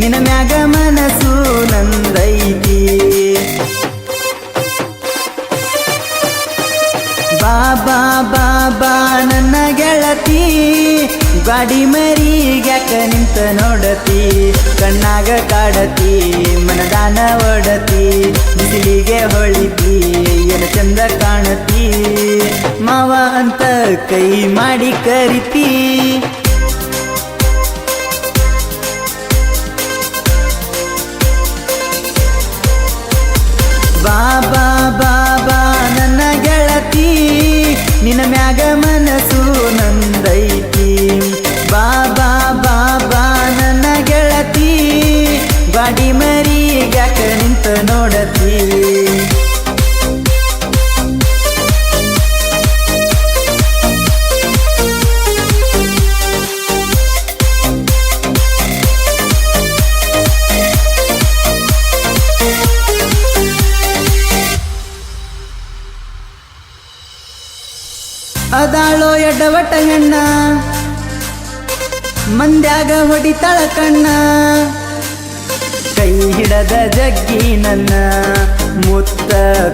ನಿನ್ನ ಮ್ಯಾಗ ಮನಸ್ಸು ನಂದೈತಿ ಬಾಬಾ ಬಾಬಾ ನನ್ನ ಗೆಳತಿ ಗಾಡಿ ಮರಿಗ್ಯಾಕ ನಿಂತ ನೋಡತಿ ಕಣ್ಣಾಗ ಕಾಡತಿ ಮನದಾನ ಒಡತಿ ಬಿಸಿಲಿಗೆ ಹೊಳಿತಿ ಏನು ಚಂದ ಕಾಣತಿ ಮಾವ ಅಂತ ಕೈ ಮಾಡಿ ಕರಿತಿ ಬಾಬಾ ಬಾಬಾ ನನ್ನ ಗೆಳತಿ ನಿನ್ನ ಮ್ಯಾಗ ಮನಸ್ಸು ನಂದೈತಿ ಬಾಬಾ ಬಾಬಾ ನನ್ನ ಗೆಳತಿ ಗಾಡಿ ಮರಿಗ್ಯಾಕ ನಿಂತ ನೋಡತಿ ಅದಾಳೋ ಎಡ್ಡವಟ ಹೆಣ್ಣ ಮಂದ್ಯಾಗ ಹೊಡಿತಾಳ ಕಣ್ಣ ಕೈ ಹಿಡದ ಜಗ್ಗಿ ನನ್ನ ಮುತ್ತ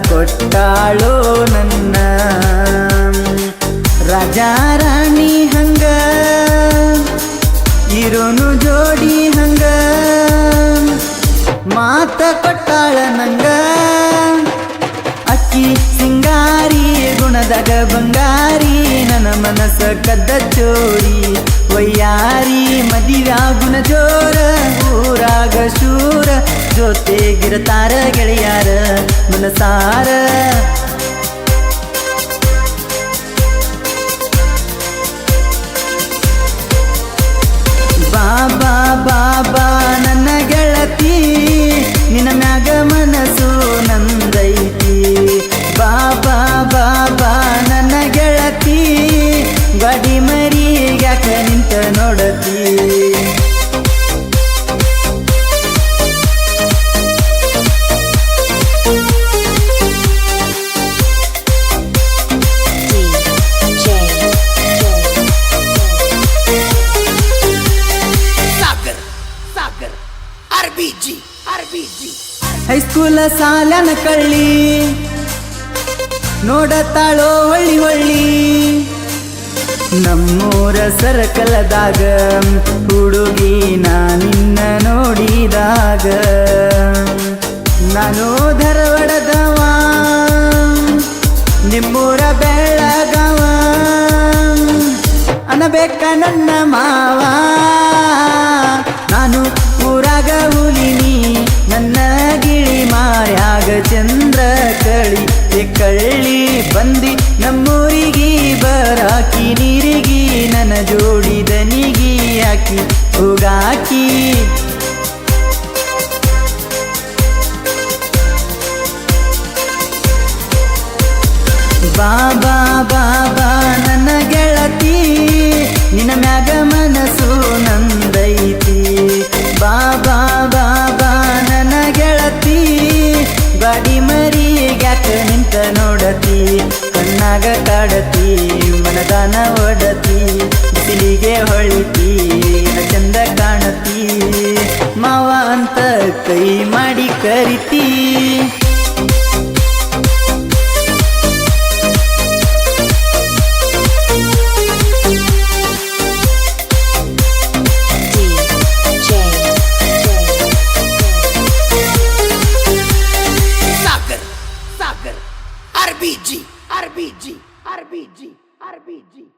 ಕೊಟ್ಟಾಳೋ ನನ್ನ ರಾಜಾ ರಾಣಿ ಹಂಗ ಇರೋನು ಜೋಡಿ ಹಂಗ ಮಾತ ಕೊಟ್ಟಾಳ ನಂಗ ಅಕ್ಕಿ ಸಿಂಗಾರಿ ಗುಣದಾಗ ಬಂಗಾರಿ ನನ್ನ ಮನಸ್ಸ ಕದ್ದ ಚೋರಿ ವಯ್ಯಾರಿ ಮದಿವ್ಯಾಗುಣ ಜೋರ ಊರಾಗ ಶೂರ ಜೊತೆಗಿರತಾರ ಗೆಳೆಯಾರ ಮನಸಾರ ಬಾಬಾ ಬಾಬಾ ನನ್ನ ಗೆಳತಿ ನಿನ್ನ ಮ್ಯಾಗ ಮನಸ್ಸು ನಂದೈತಿ ಬಾಬಾ ಬಾಬಾ ನನ್ನ ಗೆಳತಿ ಗಾಡಿ ಮರಿಗ್ಯಾಕ ನಿಂತ ನೋಡತಿ ಹೈಸ್ಕೂಲ ಸಾಲನ ಕಳ್ಳಿ ನೋಡತಾಳೋ ಹೊಳ್ಳಿ ಹೊಳ್ಳಿ ನಮ್ಮೂರ ಸರ್ಕಲದಾಗ ಹುಡುಗಿ ನಿನ್ನ ನೋಡಿದಾಗ ನಾನು ಧಾರವಾಡದವ ನಿಮ್ಮೂರ ಬೆಳಗಾವ ಅನ್ನಬೇಕ ನನ್ನ ಮಾವ ನಾನು ಊರಾಗ ಹುಲಿನಿ ನನ್ನ ಗಿಳಿ ಮಾರ್ಯಾಗ ಚಂದ್ರ ಕಳಿ ಕಳ್ಳಿ ಬಂದಿ ನಮ್ಮೂರಿಗಿ ಬರಾಕಿ ನೀರಿಗಿ ನನ್ನ ಜೋಡಿ ದನಿಗಿ ಹಾಕಿ ಹೋಗಾಕಿ ಬಾಬಾ ಬಾಬಾ ನನ್ನ ಗೆಳತಿ ನಿನ್ನ ಮ್ಯಾಗ ಮನಸ್ಸು ನಂದೈತಿ ಬಾಬಾ ಬಾಬಾ ನನ್ನ ಗೆಳತಿ ಗಾಡಿ ಮರಿಗ್ಯಾಕ ನಿಂತ ನೋಡತಿ ಕಣ್ಣಾಗ ಕಾಡತಿ ಮನದಾನ ಒಡತಿ ಬಿಸಿಲಿಗೆ ಹೊಳಿತಿ ಚಂದ ಕಾಣತಿ ಮಾವ ಅಂತ ಕೈ ಮಾಡಿ ಕರಿತಿ RBG.